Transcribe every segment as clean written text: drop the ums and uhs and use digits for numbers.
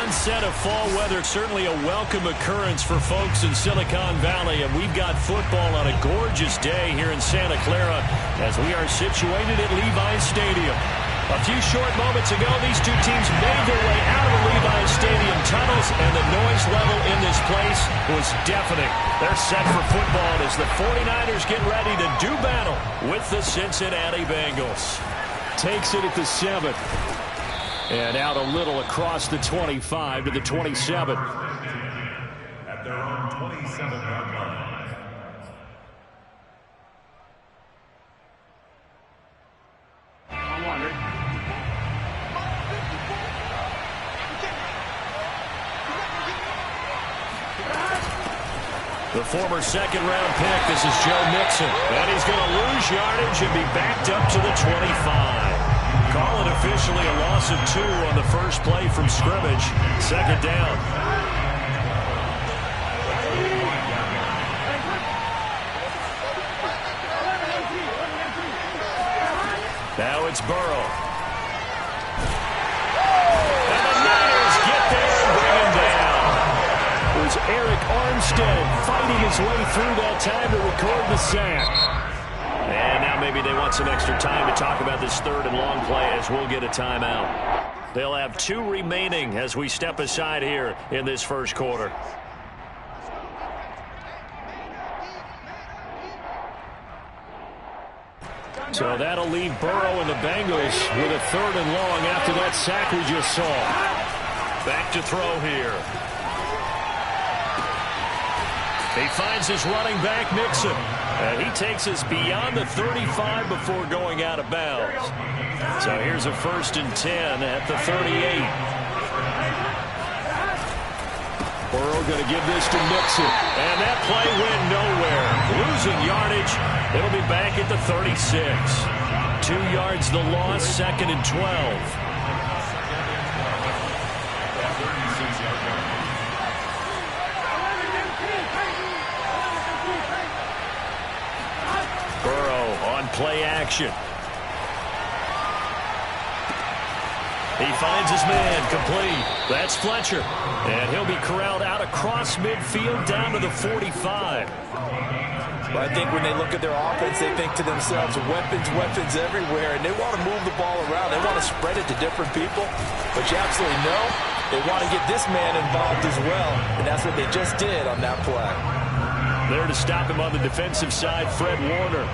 Onset of fall weather, certainly a welcome occurrence for folks in Silicon Valley, and we've got football on a gorgeous day here in Santa Clara as we are situated at Levi's Stadium. A few short moments ago, these two teams made their way out of the Levi's Stadium tunnels, and the noise level in this place was deafening. They're set for football as the 49ers get ready to do battle with the Cincinnati Bengals. Takes it at the 7. And out a little across the 25 to the 27. At their own 27-yard line. The former second-round pick, this is Joe Mixon. And he's going to lose yardage and be backed up to the 25. Call it officially a loss of 2 on the first play from scrimmage. Second down. Now it's Burrow. And the Niners get there and bring him down. It was Eric Armstead fighting his way through that time to record the sack. And now maybe they want some extra time to talk about this third and long play as we'll get a timeout. They'll have 2 remaining as we step aside here in this first quarter. So that'll leave Burrow and the Bengals with a third and long after that sack we just saw. Back to throw here. He finds his running back, Mixon. And he takes us beyond the 35 before going out of bounds. So here's a 1st and 10 at the 38. Burrow going to give this to Mixon. And that play went nowhere. Losing yardage. It'll be back at the 36. 2 yards the loss, 2nd and 12. Play action. He finds his man, complete. That's Fletcher. And he'll be corralled out across midfield down to the 45. But I think when they look at their offense, they think to themselves, weapons everywhere, and they want to move the ball around. They want to spread it to different people. But you absolutely know they want to get this man involved as well, and that's what they just did on that play. There to stop him on the defensive side, Fred Warner.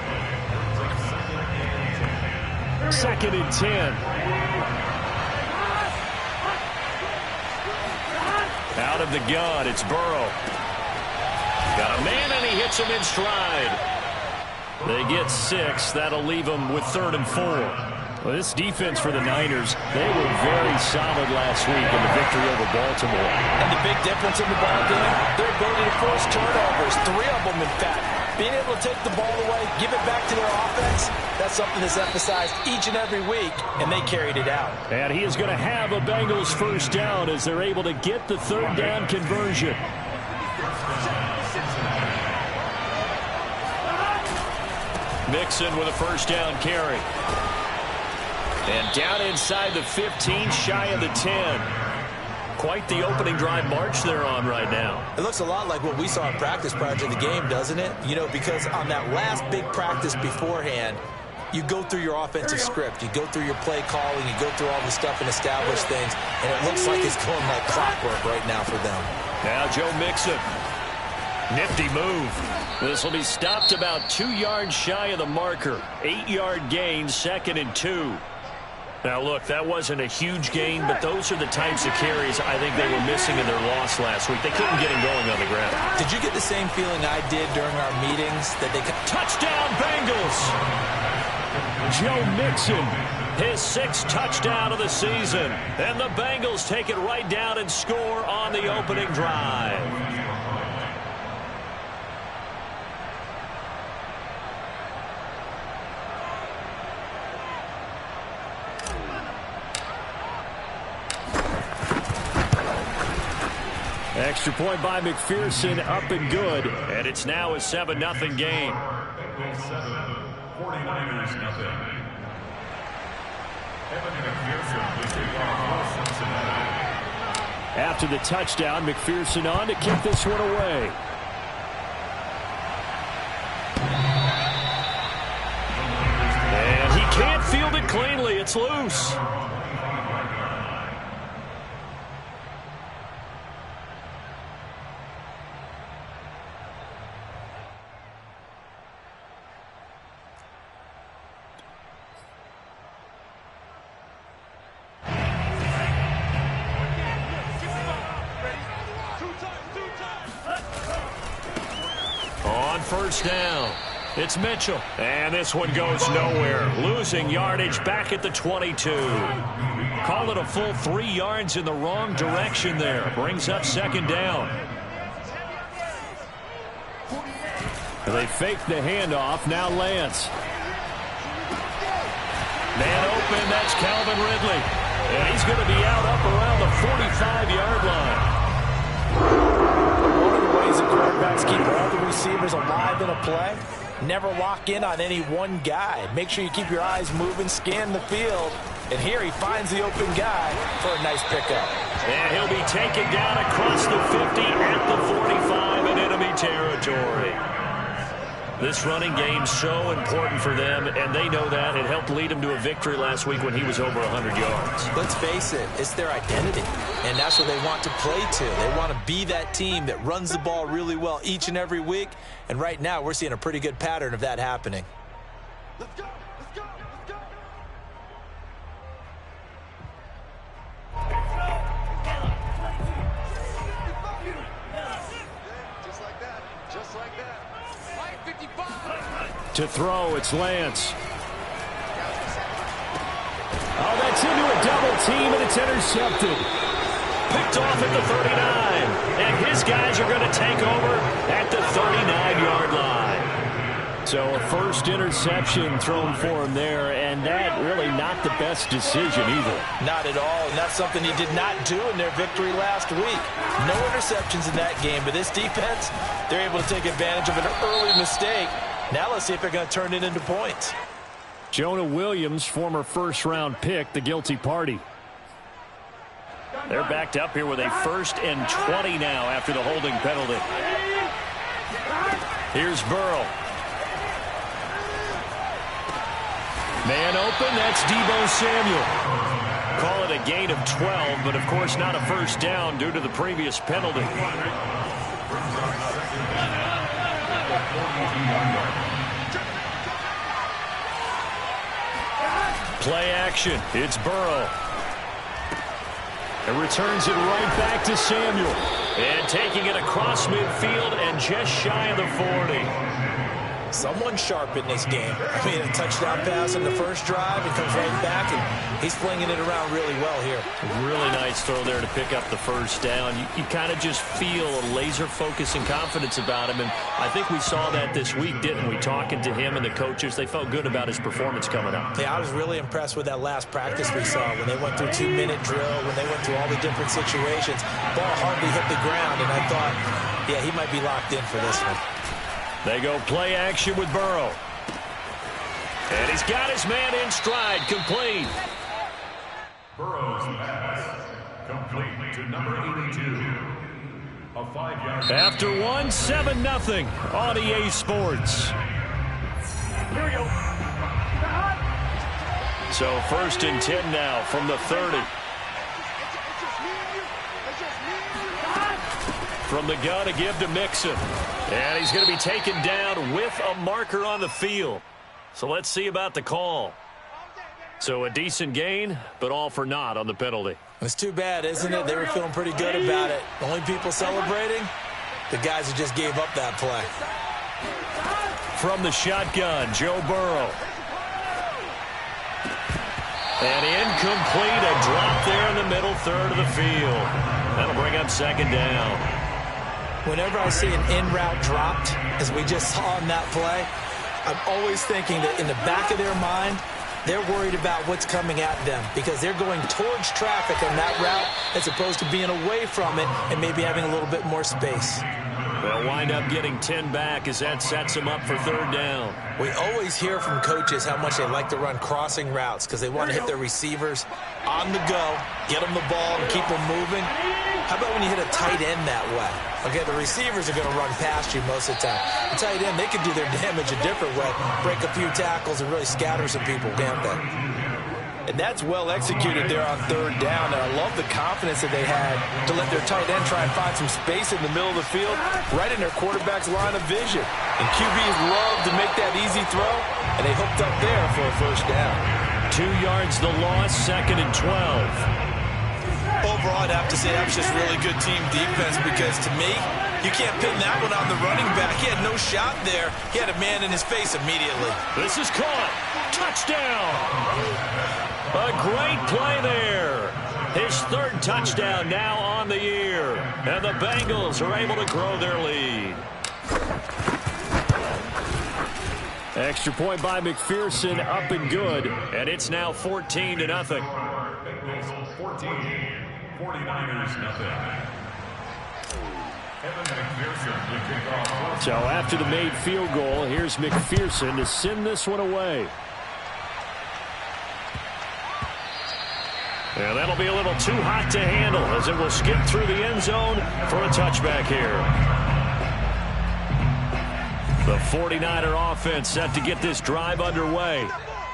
2nd and 10. Out of the gun, it's Burrow. Got a man, and he hits him in stride. They get 6. That'll leave them with 3rd and 4. Well, this defense for the Niners, they were very solid last week in the victory over Baltimore. And the big difference in the ball game, their ability to forced turnovers, 3 of them, in fact. Being able to take the ball away, give it back to their offense, that's something that's emphasized each and every week, and they carried it out. And he is going to have a Bengals first down as they're able to get the third down conversion. Mixon with a first down carry. And down inside the 15, shy of the 10. Quite the opening drive march they're on right now. It looks a lot like what we saw in practice prior to the game, doesn't it? You know, because on that last big practice beforehand, you go through your offensive script. You go through your play calling. You go through all the stuff and establish things. And it looks like it's going like clockwork right now for them. Now Joe Mixon. Nifty move. This will be stopped about 2 yards shy of the marker. 8-yard gain, 2nd and 2. Now, look, that wasn't a huge gain, but those are the types of carries I think they were missing in their loss last week. They couldn't get him going on the ground. Did you get the same feeling I did during our meetings? That they Touchdown, Bengals! Joe Mixon, his 6th touchdown of the season. And the Bengals take it right down and score on the opening drive. Extra point by McPherson, up and good. And it's now a 7-0 game. 49ers nothing. After the touchdown, McPherson on to kick this one away. And he can't field it cleanly. It's loose. First down. It's Mitchell. And this one goes nowhere. Losing yardage back at the 22. Call it a full 3 yards in the wrong direction there. Brings up 2nd down. They fake the handoff. Now Lance. Man open. That's Calvin Ridley. And he's going to be out up around the 45-yard line. The quarterbacks keep all the receivers alive in a play. Never lock in on any one guy. Make sure you keep your eyes moving, scan the field. And here he finds the open guy for a nice pickup. And he'll be taken down across the 50 at the 45 in enemy territory. This running game's so important for them, and they know that. It helped lead them to a victory last week when he was over 100 yards. Let's face it, it's their identity, and that's what they want to play to. They want to be that team that runs the ball really well each and every week, and right now we're seeing a pretty good pattern of that happening. Let's go! Let's go! Let's go! Just like that. Just like that. To throw, it's Lance. Oh, that's into a double team, and it's intercepted. Picked off at the 39. And his guys are going to take over at the 39-yard line. So a first interception thrown for him there, and that really not the best decision either. Not at all, and that's something he did not do in their victory last week. No interceptions in that game, but this defense, they're able to take advantage of an early mistake. Now let's see if they're going to turn it into points. Jonah Williams, former first-round pick, the guilty party. They're backed up here with a 1st and 20 now after the holding penalty. Here's Burrow. Man open, that's Deebo Samuel. Call it a gain of 12, but of course not a first down due to the previous penalty. Play action. It's Burrow. And returns it right back to Samuel. And taking it across midfield and just shy of the 40. Someone sharp in this game. I mean, a touchdown pass in the first drive, and comes right back, and he's flinging it around really well here. Really nice throw there to pick up the first down. You kind of just feel a laser focus and confidence about him, and I think we saw that this week, didn't we? Talking to him and the coaches, they felt good about his performance coming up. Yeah, I was really impressed with that last practice we saw when they went through 2-minute drill, when they went through all the different situations. Ball hardly hit the ground, and I thought, yeah, he might be locked in for this one. They go play action with Burrow. And he's got his man in stride, complete. Burrow's pass, complete to number 82. A 5-yard. After one, 7-0 on EA Sports. Here we go. So 1st and 10 now from the 30. From the gun, a give to Mixon. And he's going to be taken down with a marker on the field. So let's see about the call. So a decent gain, but all for naught on the penalty. It's too bad, isn't it? They were feeling pretty good about it. The only people celebrating, the guys who just gave up that play. From the shotgun, Joe Burrow. And incomplete, a drop there in the middle third of the field. That'll bring up 2nd down. Whenever I see an in-route dropped, as we just saw on that play, I'm always thinking that in the back of their mind, they're worried about what's coming at them because they're going towards traffic on that route as opposed to being away from it and maybe having a little bit more space. They'll wind up getting 10 back as that sets them up for 3rd down. We always hear from coaches how much they like to run crossing routes because they want to hit their receivers on the go, get them the ball, and keep them moving. How about when you hit a tight end that way? Okay, the receivers are going to run past you most of the time. The tight end, they can do their damage a different way, break a few tackles and really scatter some people, can't they? And that's well executed there on 3rd down. And I love the confidence that they had to let their tight end try and find some space in the middle of the field, right in their quarterback's line of vision. And QBs love to make that easy throw, and they hooked up there for a 1st down. 2 yards the loss, 2nd and 12. Overall, I'd have to say that was just really good team defense because, to me, you can't pin that one on the running back. He had no shot there. He had a man in his face immediately. This is caught. Touchdown. A great play there. His 3rd touchdown now on the year. And the Bengals are able to grow their lead. Extra point by McPherson, up and good. And it's now 14-0. Bengals 14, 49ers nothing. So after the made field goal, here's McPherson to send this one away. And that'll be a little too hot to handle as it will skip through the end zone for a touchback here. The 49er offense set to get this drive underway.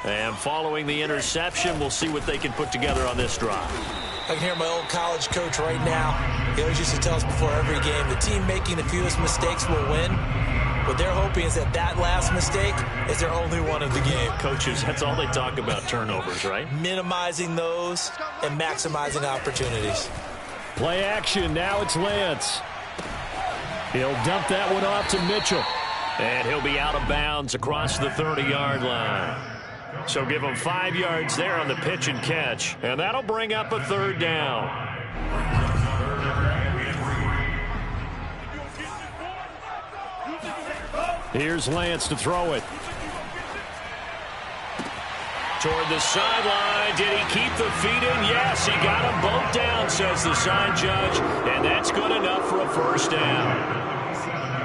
And following the interception, we'll see what they can put together on this drive. I can hear my old college coach right now. He always used to tell us before every game, the team making the fewest mistakes will win. What they're hoping is that that last mistake is their only one of the game. Coaches, that's all they talk about, turnovers, right? Minimizing those and maximizing opportunities. Play action. Now it's Lance. He'll dump that one off to Mitchell. And he'll be out of bounds across the 30-yard line. So give him 5 yards there on the pitch and catch. And that'll bring up a 3rd down. Here's Lance to throw it. Toward the sideline. Did he keep the feet in? Yes, he got them both down, says the sign judge. And that's good enough for a 1st down.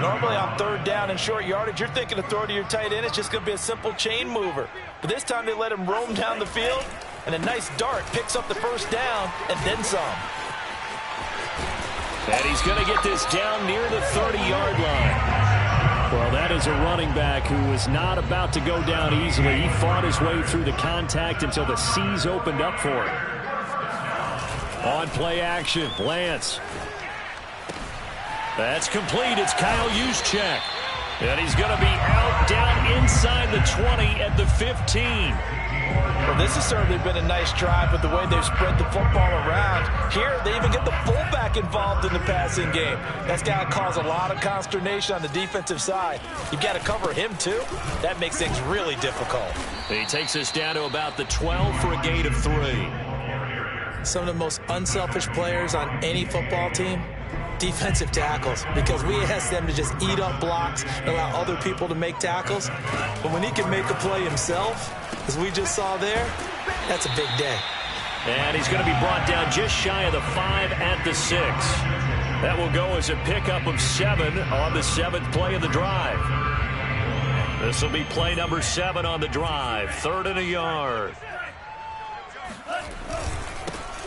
Normally on 3rd down and short yardage, you're thinking to throw to your tight end. It's just going to be a simple chain mover. But this time they let him roam down the field, and a nice dart picks up the 1st down and then some. And he's going to get this down near the 30-yard line. Well, that is a running back who was not about to go down easily. He fought his way through the contact until the seas opened up for him. On play action, Lance. That's complete. It's Kyle Juszczyk. And he's going to be out down inside the 20 at the 15. Well, this has certainly been a nice drive with the way they've spread the football around. Here, they even get the fullback involved in the passing game. That's got to cause a lot of consternation on the defensive side. You've got to cover him, too. That makes things really difficult. He takes us down to about the 12 for a gain of 3. Some of the most unselfish players on any football team, defensive tackles, because we ask them to just eat up blocks and allow other people to make tackles. But when he can make a play himself, as we just saw there, that's a big day. And he's going to be brought down just shy of the 5 at the 6. That will go as a pickup of 7 on the 7th play of the drive. This will be play number 7 on the drive. 3rd and a yard.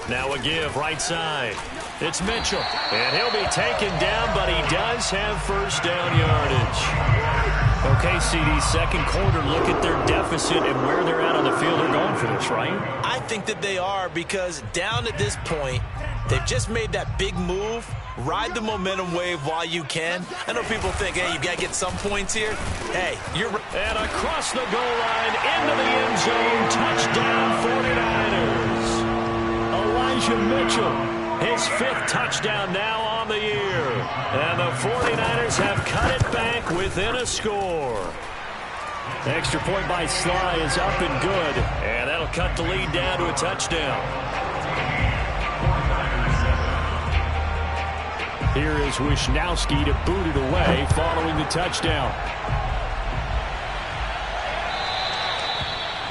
Now a give right side. It's Mitchell. And he'll be taken down, but he does have first down yardage. Okay, CD, second quarter, look at their deficit and where they're at on the field. They're going for this, right? I think that they are, because down at this point, they've just made that big move. Ride the momentum wave while you can. I know people think, hey, you got to get some points here. Hey, you're... And across the goal line, into the end zone, touchdown 49ers. Elijah Mitchell. His 5th touchdown now on the year. And the 49ers have cut it back within a score. Extra point by Sly is up and good. And that'll cut the lead down to a touchdown. Here is Wisnowski to boot it away following the touchdown.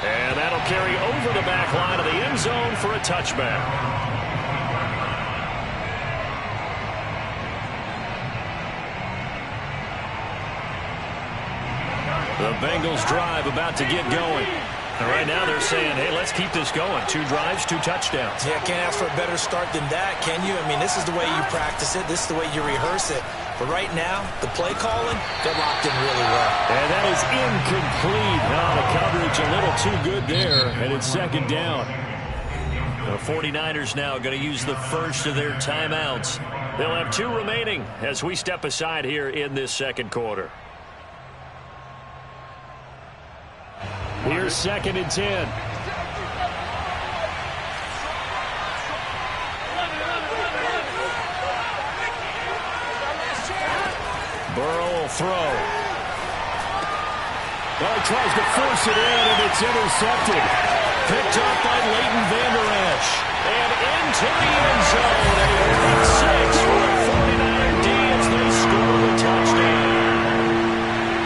And that'll carry over the back line of the end zone for a touchback. The Bengals drive about to get going. And right now they're saying, hey, let's keep this going. 2 drives, 2 touchdowns. Yeah, can't ask for a better start than that, can you? I mean, this is the way you practice it. This is the way you rehearse it. But right now, the play calling, they're locked in really well. And that is incomplete. The coverage a little too good there, and it's 2nd down. The 49ers now going to use the first of their timeouts. They'll have 2 remaining as we step aside here in this second quarter. Here's 2nd and 10. Burrow will throw. Well, he tries to force it in, and it's intercepted. Picked up by Leighton Vander Esch. And into the end zone. A big 6 for the 49er D as they score the touchdown.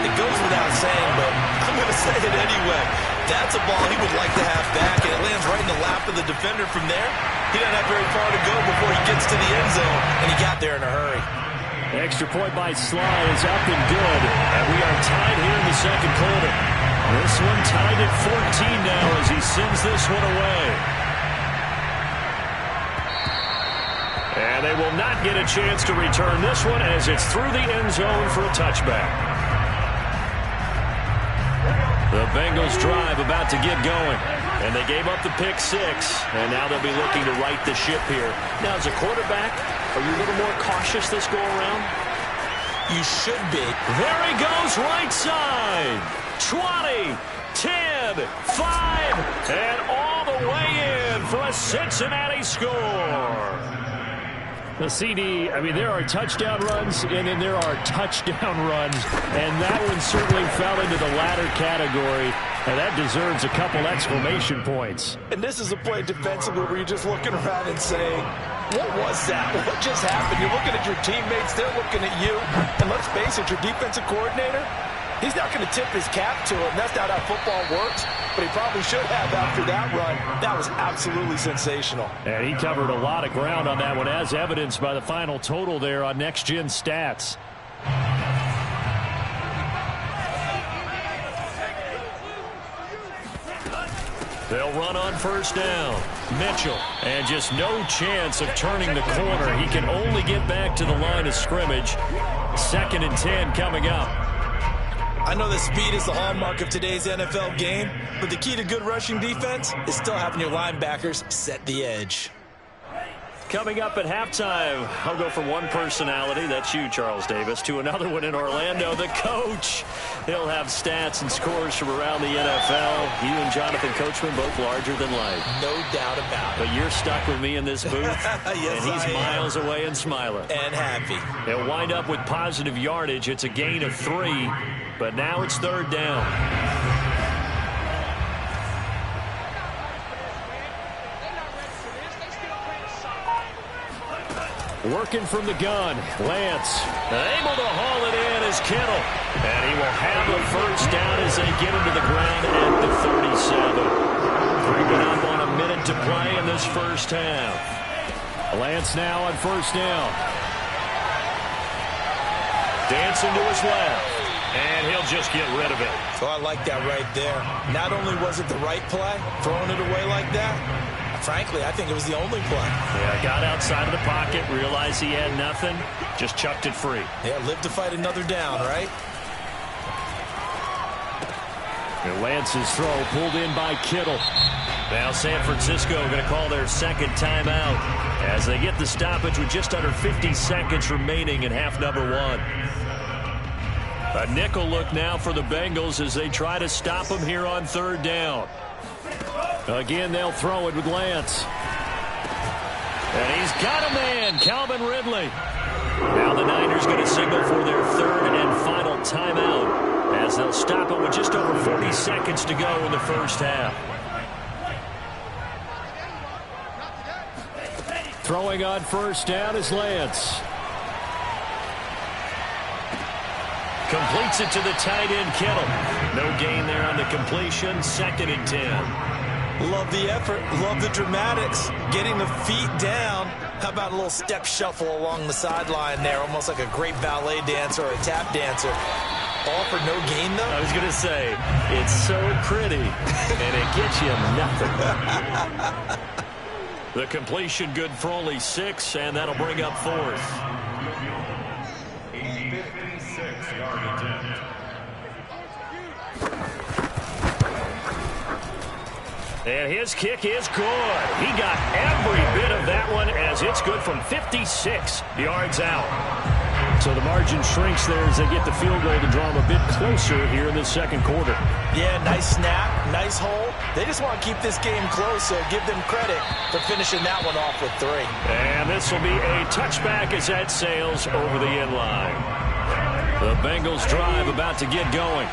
It goes without saying, but I'm going to say it anyway. That's a ball he would like to have back, and it lands right in the lap of the defender from there. He doesn't have very far to go before he gets to the end zone, and he got there in a hurry. Extra point by Sly is up and good, and we are tied here in the second quarter. This one tied at 14 now as he sends this one away. And they will not get a chance to return this one as it's through the end zone for a touchback. The Bengals drive about to get going. And they gave up the pick 6. And now they'll be looking to right the ship here. Now, as a quarterback, are you a little more cautious this go around? You should be. There he goes, right side. 20, 10, 5, and all the way in for a Cincinnati score. The CD, I mean, there are touchdown runs, and then there are touchdown runs, and that one certainly fell into the latter category, and that deserves a couple exclamation points. And this is a play defensively where you're just looking around and saying, what was that? What just happened? You're looking at your teammates, they're looking at you, and let's face it, your defensive coordinator, he's not going to tip his cap to him. That's not how football works, but he probably should have after that run. That was absolutely sensational. And he covered a lot of ground on that one, as evidenced by the final total there on Next Gen Stats. They'll run on first down. Mitchell, and just no chance of turning the corner. He can only get back to the line of scrimmage. 2nd and 10 coming up. I know that speed is the hallmark of today's NFL game, but the key to good rushing defense is still having your linebackers set the edge. Coming up at halftime, I'll go from one personality, that's you, Charles Davis, to another one in Orlando, the coach. He'll have stats and scores from around the NFL. You and Jonathan Coachman both larger than life. No doubt about it. But you're stuck with me in this booth, yes, and he's miles away and smiling. And happy. He'll wind up with positive yardage. It's a gain of 3, but now it's third down. Working from the gun, Lance able to haul it in as Kittle. And he will have a first down as they get him to the ground at the 37. Creeping up on a minute to play in this first half. Lance now on first down. Dancing to his left. And he'll just get rid of it. So I like that right there. Not only was it the right play, throwing it away like that, frankly, I think it was the only play. Yeah, got outside of the pocket, realized he had nothing, just chucked it free. Yeah, live to fight another down, right? And Lance's throw pulled in by Kittle. Now San Francisco going to call their second timeout as they get the stoppage with just under 50 seconds remaining in half number 1. A nickel look now for the Bengals as they try to stop them here on third down. Again, they'll throw it with Lance. And he's got a man, Calvin Ridley. Now the Niners going to signal for their third and final timeout as they'll stop it with just over 40 seconds to go in the first half. Throwing on first down is Lance. Completes it to the tight end, Kittle. No gain there on the completion. 2nd and 10. Love the effort. Love the dramatics. Getting the feet down. How about a little step shuffle along the sideline there? Almost like a great ballet dancer or a tap dancer. All for no gain, though? I was going to say, it's so pretty, and it gets you nothing. The completion good for only 6, and that'll bring up 4th. And his kick is good. He got every bit of that one as it's good from 56 yards out. So the margin shrinks there as they get the field goal to draw them a bit closer here in the second quarter. Yeah, nice snap, nice hole. They just want to keep this game close, so give them credit for finishing that one off with 3. And this will be a touchback as that sails over the end line. The Bengals drive about to get going.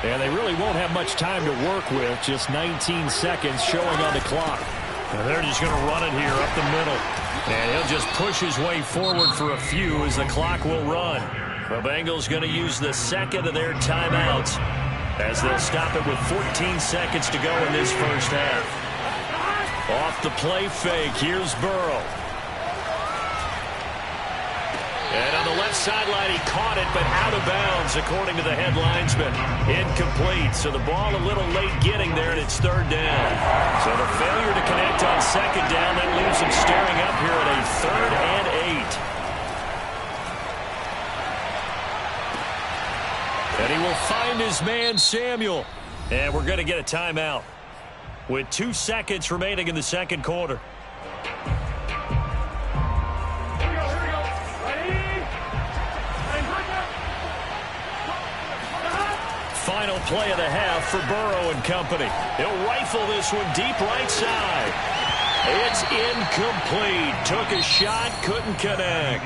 And they really won't have much time to work with. Just 19 seconds showing on the clock. And they're just going to run it here up the middle. And he'll just push his way forward for a few as the clock will run. The Bengals going to use the second of their timeouts as they'll stop it with 14 seconds to go in this first half. Off the play fake, here's Burrow. And on the left sideline, he caught it, but out of bounds, according to the head linesman. Incomplete, so the ball a little late getting there, and it's third down. So the failure to connect on second down, that leaves him staring up here at a 3rd and 8. And he will find his man, Samuel. And we're going to get a timeout with 2 seconds remaining in the second quarter. Final play of the half for Burrow and company. He'll rifle this one deep right side. It's incomplete. Took a shot, couldn't connect.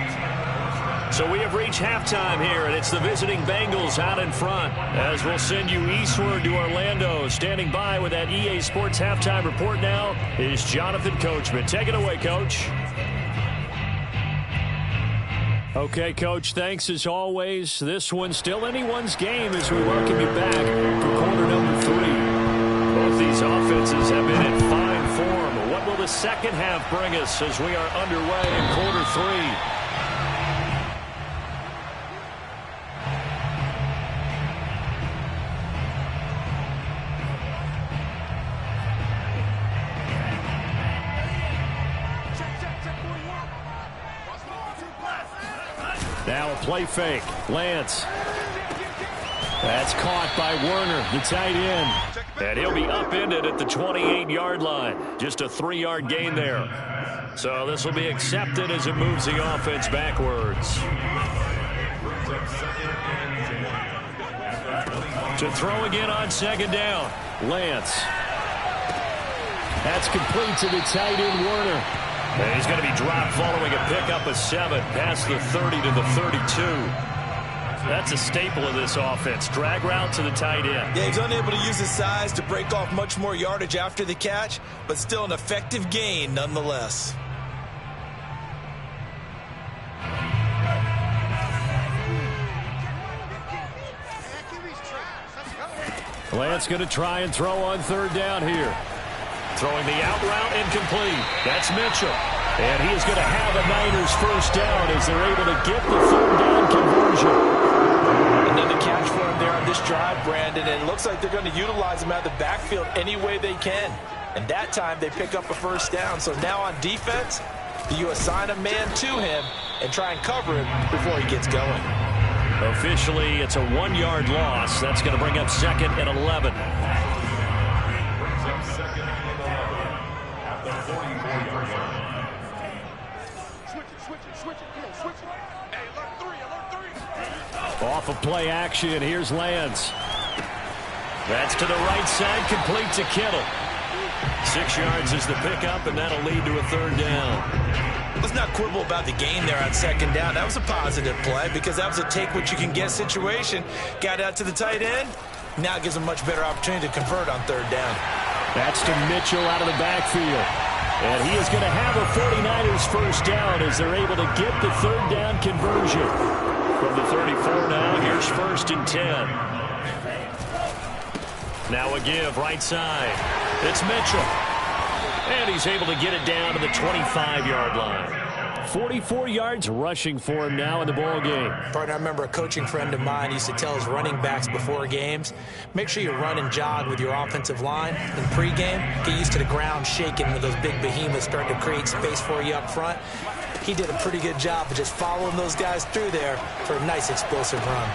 So we have reached halftime here, and it's the visiting Bengals out in front. As we'll send you eastward to Orlando. Standing by with that EA Sports halftime report now is Jonathan Coachman. Take it away, Coach. Okay, Coach, thanks as always. This one's still anyone's game as we welcome you back for quarter number 3. Both these offenses have been in fine form. What will the second half bring us as we are underway in quarter 3? Now a play fake. Lance. That's caught by Werner, the tight end. And he'll be upended at the 28-yard line. Just a 3-yard gain there. So this will be accepted as it moves the offense backwards. To throw again on second down. Lance. That's complete to the tight end, Werner. And he's going to be dropped following a pickup of 7 past the 30 to the 32. That's a staple of this offense. Drag route to the tight end. Yeah, he's unable to use his size to break off much more yardage after the catch, but still an effective gain nonetheless. Lance going to try and throw on third down here. Throwing the out route incomplete. That's Mitchell. And he is going to have a Niners first down as they're able to get the third down conversion. Another catch for him there on this drive, Brandon. And it looks like they're going to utilize him out of the backfield any way they can. And that time they pick up a first down. So now on defense, you assign a man to him and try and cover him before he gets going. Officially, it's a 1-yard loss. That's going to bring up 2nd and 11. Brings up 2nd and 11 at the 44-yard line. Switch it. Hey, alert 3. Off of play action, here's Lance. That's to the right side, complete to Kittle. 6 yards is the pickup, and that'll lead to a third down. Let's not quibble about the gain there on second down. That was a positive play because that was a take-what-you-can-get situation. Got out to the tight end. Now gives him a much better opportunity to convert on third down. That's to Mitchell out of the backfield. And he is going to have a 49ers first down as they're able to get the third down conversion. From the 34 now, here's 1st and 10. Now a give, right side. It's Mitchell. And he's able to get it down to the 25-yard line. 44 yards rushing for him now in the ball game. Partner, I remember a coaching friend of mine used to tell his running backs before games, make sure you run and jog with your offensive line in pregame. Get used to the ground shaking when those big behemoths start to create space for you up front. He did a pretty good job of just following those guys through there for a nice explosive run.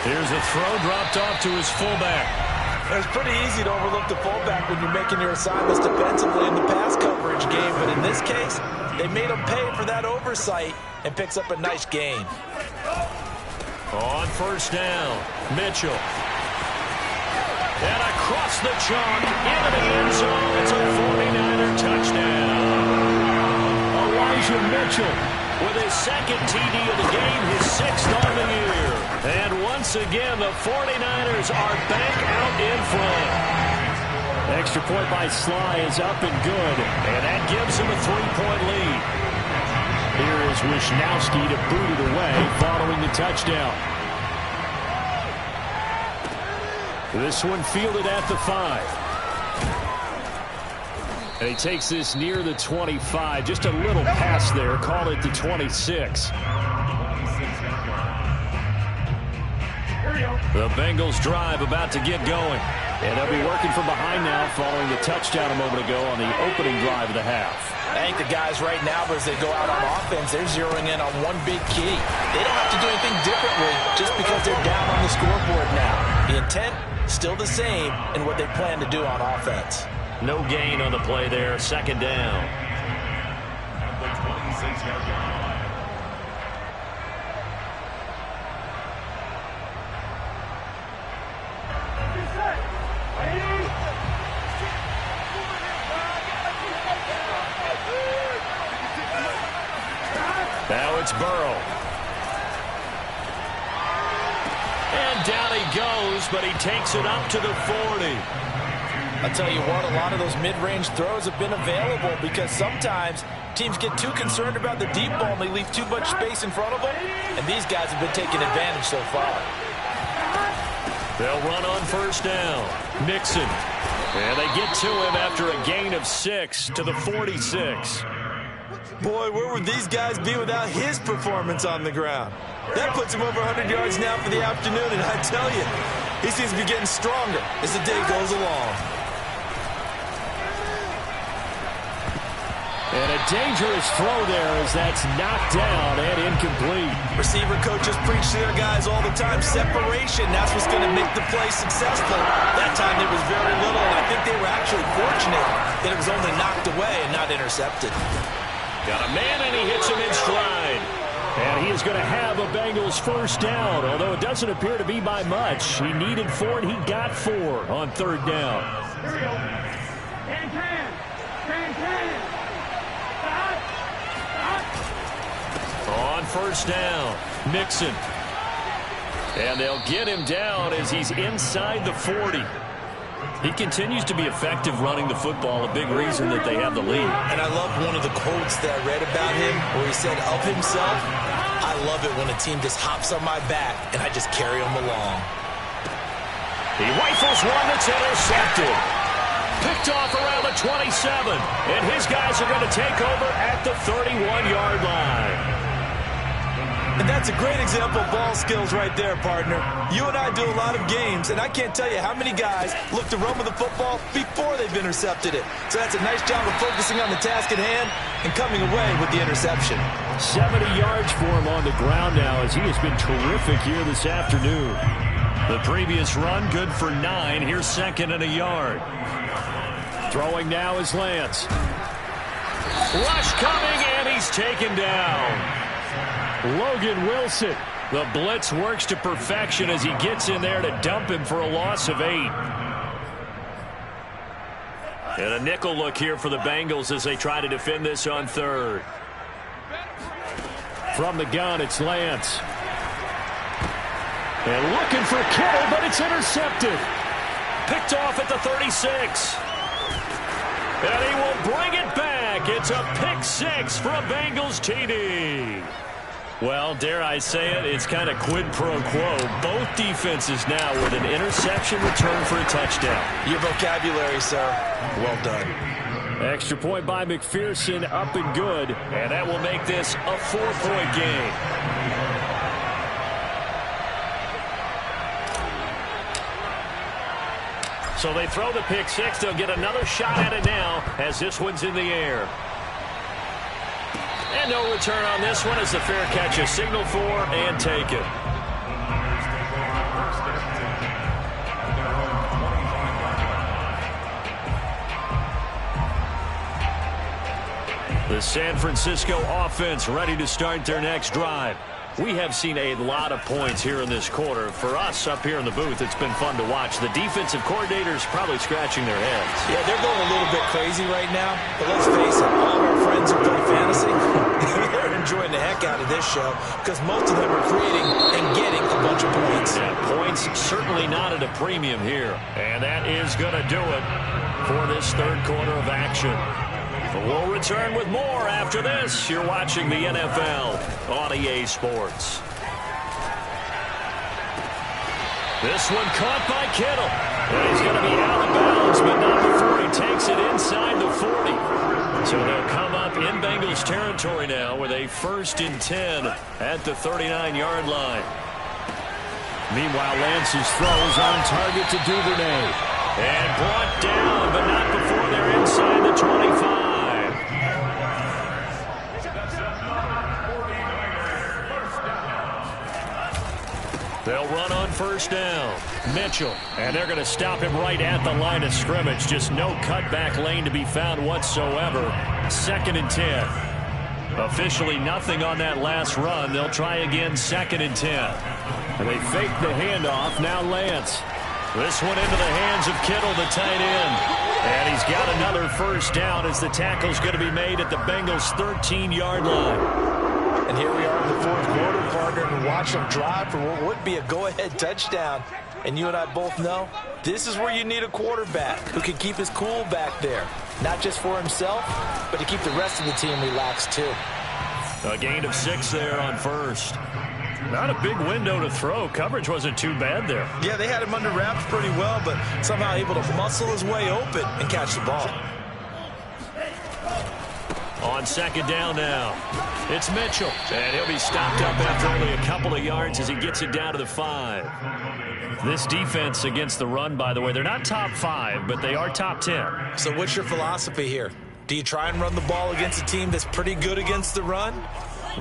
Here's a throw dropped off to his fullback. It's pretty easy to overlook the fullback when you're making your assignments defensively in the pass coverage game, but in this case, they made him pay for that oversight and picks up a nice gain. On first down, Mitchell. And across the chalk into the end zone. It's a 49er touchdown. Elijah Mitchell with his 2nd TD of the game, his 6th on the year. And once again, the 49ers are back out in front. Extra point by Sly is up and good, and that gives him a 3-point lead. Here is Wisnowski to boot it away following the touchdown. This one fielded at the 5. And he takes this near the 25. Just a little pass there. Call it the 26. The Bengals drive about to get going. And they'll be working from behind now following the touchdown a moment ago on the opening drive of the half. I think the guys right now, as they go out on offense, they're zeroing in on one big key. They don't have to do anything differently just because they're down on the scoreboard now. The intent, still the same in what they plan to do on offense. No gain on the play there. 2nd down. At the 26-yard line. Now it's Burrow. And down he goes, but he takes it up to the 40. I'll tell you what, a lot of those mid-range throws have been available because sometimes teams get too concerned about the deep ball and they leave too much space in front of them, and these guys have been taking advantage so far. They'll run on first down. Nixon. And they get to him after a gain of 6 to the 46. Boy, where would these guys be without his performance on the ground? That puts him over 100 yards now for the afternoon, and I tell you, he seems to be getting stronger as the day goes along. And a dangerous throw there as that's knocked down and incomplete. Receiver coaches preach to their guys all the time, separation, that's what's going to make the play successful. That time there was very little, and I think they were actually fortunate that it was only knocked away and not intercepted. Got a man, and he hits him in stride. And he is going to have a Bengals first down, although it doesn't appear to be by much. He needed 4, and he got 4 on third down. Here we go. Can. On first down, Mixon. And they'll get him down as he's inside the 40. He continues to be effective running the football, a big reason that they have the lead. And I love one of the quotes that I read about him where he said of himself, I love it when a team just hops on my back and I just carry them along. He rifles one that's intercepted. Picked off around the 27. And his guys are going to take over at the 31-yard line. And that's a great example of ball skills right there, partner. You and I do a lot of games, and I can't tell you how many guys look to run with the football before they've intercepted it. So that's a nice job of focusing on the task at hand and coming away with the interception. 70 yards for him on the ground now as he has been terrific here this afternoon. The previous run, good for 9. Here's second and a yard. Throwing now is Lance. Rush coming, and he's taken down. Logan Wilson. The blitz works to perfection as he gets in there to dump him for a loss of 8. And a nickel look here for the Bengals as they try to defend this on third. From the gun, it's Lance. And looking for Kittle, but it's intercepted. Picked off at the 36. And he will bring it back. It's a pick 6 for a Bengals TD. Well, dare I say it, it's kind of quid pro quo. Both defenses now with an interception return for a touchdown. Your vocabulary, sir. Well done. Extra point by McPherson, up and good. And that will make this a 4-point game. So they throw the pick 6. They'll get another shot at it now as this one's in the air. And no return on this one as the fair catch is signaled for and taken. The San Francisco offense ready to start their next drive. We have seen a lot of points here in this quarter. For us up here in the booth, it's been fun to watch. The defensive coordinators probably scratching their heads. Yeah, they're going a little bit crazy right now. But let's face it, all of our friends who play fantasy, they're enjoying the heck out of this show because most of them are creating and getting a bunch of points. Yeah, points certainly not at a premium here. And that is going to do it for this third quarter of action. But we'll return with more after this. You're watching the NFL on EA Sports. This one caught by Kittle. And he's going to be out of bounds, but not before he takes it inside the 40. So they'll come up in Bengals territory now with a 1st and 10 at the 39-yard line. Meanwhile, Lance's throws on target to Duvernay. And brought down, but not before they're inside the 25. They'll run on first down. Mitchell. And they're going to stop him right at the line of scrimmage. Just no cutback lane to be found whatsoever. 2nd and 10. Officially nothing on that last run. They'll try again 2nd and 10. And they fake the handoff. Now Lance. This one into the hands of Kittle, the tight end. And he's got another first down as the tackle's going to be made at the Bengals' 13-yard line. And here we are in the fourth quarter, partner, and watch them drive for what would be a go-ahead touchdown. And you and I both know this is where you need a quarterback who can keep his cool back there. Not just for himself, but to keep the rest of the team relaxed too. A gain of 6 there on first. Not a big window to throw. Coverage wasn't too bad there. Yeah, they had him under wraps pretty well, but somehow able to muscle his way open and catch the ball. On 2nd down now, it's Mitchell. And he'll be stopped up after only a couple of yards as he gets it down to the 5. This defense against the run, by the way, they're not top 5, but they are top 10. So what's your philosophy here? Do you try and run the ball against a team that's pretty good against the run?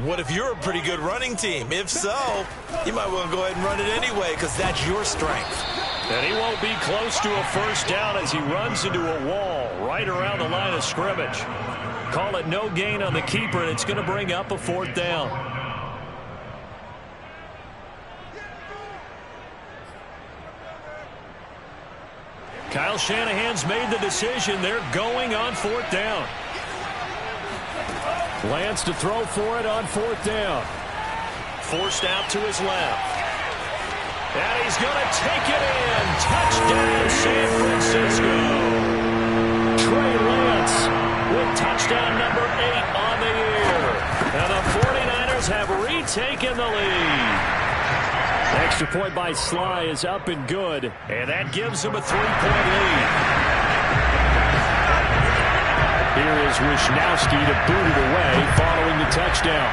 What if you're a pretty good running team? If so, you might want to go ahead and run it anyway because that's your strength. And he won't be close to a first down as he runs into a wall right around the line of scrimmage. Call it no gain on the keeper, and it's going to bring up a 4th down. Kyle Shanahan's made the decision. They're going on 4th down. Lance to throw for it on 4th down. Forced out to his left. And he's going to take it in. Touchdown, San Francisco. Trey Lance with touchdown number 8 on the year. And the 49ers have retaken the lead. Extra point by Sly is up and good. And that gives them a 3-point lead. Here is Wishnowski to boot it away following the touchdown.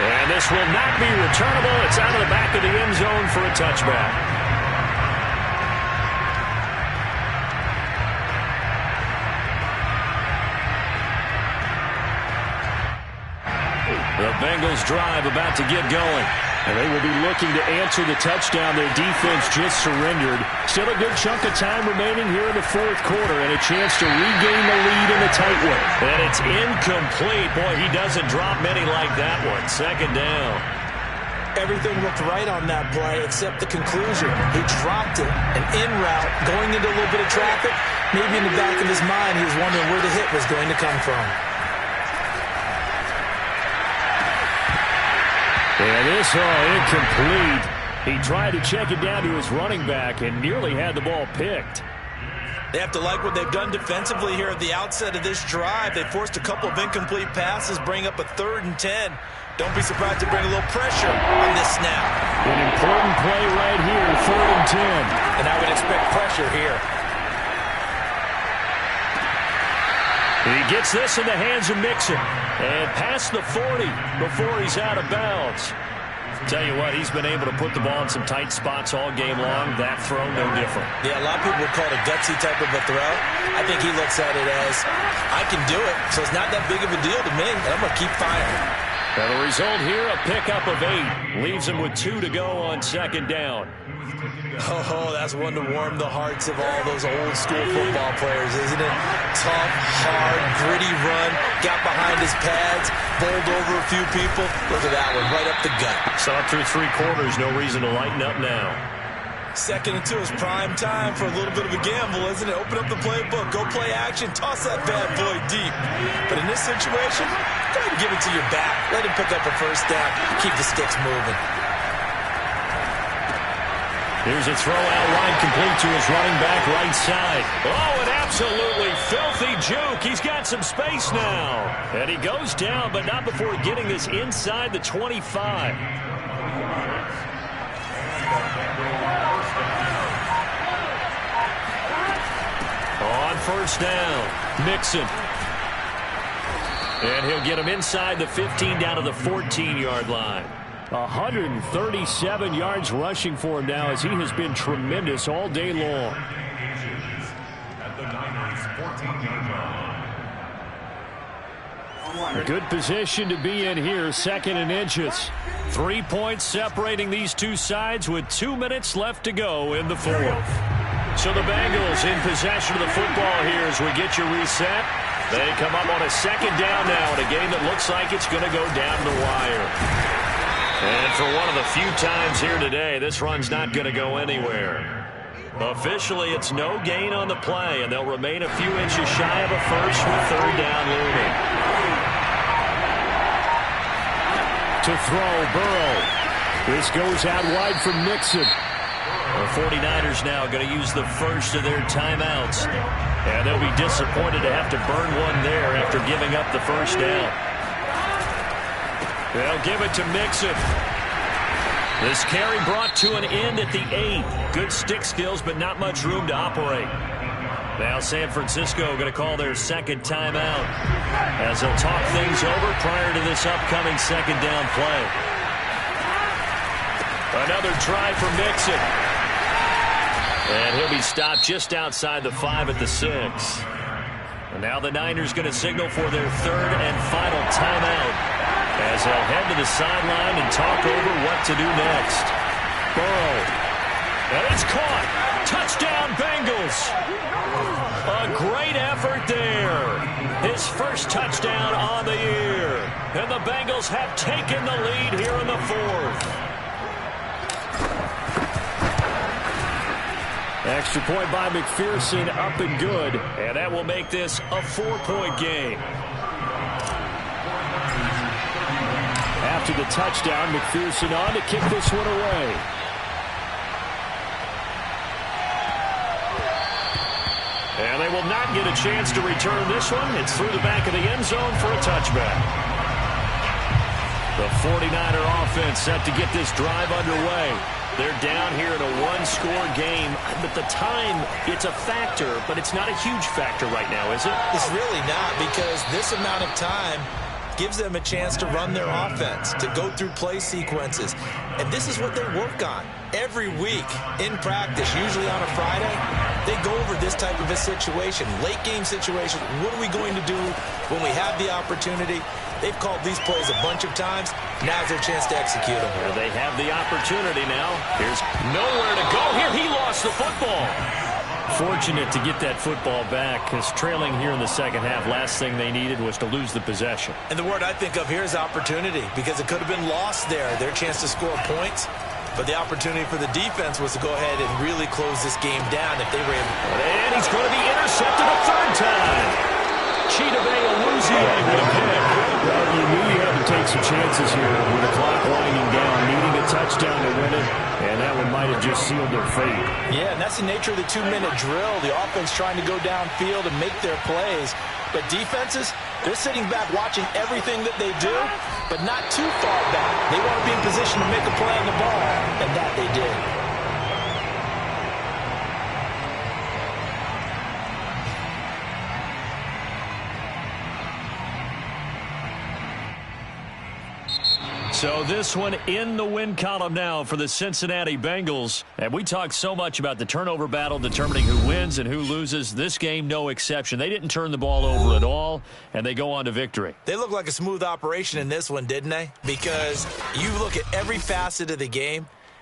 And this will not be returnable. It's out of the back of the end zone for a touchback. The Bengals drive about to get going. And they will be looking to answer the touchdown. Their defense just surrendered. Still a good chunk of time remaining here in the 4th quarter and a chance to regain the lead in a tight one. And it's incomplete. Boy, he doesn't drop many like that one. 2nd down. Everything looked right on that play except the conclusion. He dropped it. An in route going into a little bit of traffic. Maybe in the back of his mind he was wondering where the hit was going to come from. And this incomplete. He tried to check it down to his running back and nearly had the ball picked. They have to like what they've done defensively here at the outset of this drive. They forced a couple of incomplete passes, bring up a 3rd and 10. Don't be surprised to bring a little pressure on this snap. An important play right here, 3rd and 10. And I would expect pressure here. He gets this in the hands of Mixon. And past the 40 before he's out of bounds. Tell you what, he's been able to put the ball in some tight spots all game long. That throw, no different. Yeah, a lot of people would call it a gutsy type of a throw. I think he looks at it as, I can do it, so it's not that big of a deal to me, and I'm going to keep firing. And the result here, a pickup of 8. Leaves him with 2 to go on 2nd down. Oh, that's one to warm the hearts of all those old school football players, isn't it? Tough, hard, gritty run, got behind his pads, bowled over a few people. Look at that one, right up the gut. Saw it through 3 quarters, no reason to lighten up now. 2nd and 2 is prime time for a little bit of a gamble, isn't it? Open up the playbook, go play action, toss that bad boy deep. But in this situation, go ahead and give it to your back. Let him pick up a 1st down, keep the sticks moving. Here's a throw out line complete to his running back right side. Oh, an absolutely filthy juke. He's got some space now. And he goes down, but not before getting this inside the 25. On 1st down, Mixon. And he'll get him inside the 15 down to the 14-yard line. 137 yards rushing for him now as he has been tremendous all day long. A good position to be in here, 2nd and inches. 3 points separating these two sides with 2 minutes left to go in the 4th. So the Bengals in possession of the football here as we get your reset. They come up on a 2nd down now in a game that looks like it's going to go down the wire. And for one of the few times here today, this run's not going to go anywhere. Officially, it's no gain on the play, and they'll remain a few inches shy of a 1st with 3rd down looming. To throw, Burrow. This goes out wide for Mixon. The 49ers now going to use the 1st of their timeouts. And they'll be disappointed to have to burn one there after giving up the 1st down. They'll give it to Mixon. This carry brought to an end at the 8. Good stick skills, but not much room to operate. Now San Francisco going to call their 2nd timeout as they'll talk things over prior to this upcoming 2nd down play. Another try for Mixon. And he'll be stopped just outside the 5 at the 6. And now the Niners going to signal for their 3rd and final timeout as they'll head to the sideline and talk over what to do next. Burrow And it's caught. Touchdown, Bengals. A great effort there. His first touchdown on the year. And the Bengals have taken the lead here in the fourth. Extra point by McPherson, up and good. And that will make this a 4-point game. After the touchdown, McPherson on to kick this one away. And they will not get a chance to return this one. It's through the back of the end zone for a touchback. The 49er offense set to get this drive underway. They're down here in a one-score game. But the time, it's a factor, but it's not a huge factor right now, is it? It's really not, because this amount of time gives them a chance to run their offense, to go through play sequences. And this is what they work on every week in practice, usually on a Friday. They go over this type of a situation, late-game situation. What are we going to do when we have the opportunity? They've called these plays a bunch of times. Now's their chance to execute them. Well, they have the opportunity now. Here's nowhere to go here. He lost the football. Fortunate to get that football back, because trailing here in the second half, last thing they needed was to lose the possession. And the word I think of here is opportunity, because it could have been lost there, their chance to score points. But the opportunity for the defense was to go ahead and really close this game down if they were able. And he's going to be intercepted a third time. Chidobe Awuzie with a pick. Well, you knew you had to take some chances here with the clock winding down, needing a touchdown to win it, and that one might have just sealed their fate. Yeah, and that's the nature of the 2-minute drill. The offense trying to go downfield and make their plays. But defenses, they're sitting back watching everything that they do, but not too far back. They want to be in position to make a play on the ball, and that they did. So this one in the win column now for the Cincinnati Bengals. And we talked so much about the turnover battle determining who wins and who loses. This game, no exception. They didn't turn the ball over at all, and they go on to victory. They look like a smooth operation in this one, didn't they? Because you look at every facet of the game,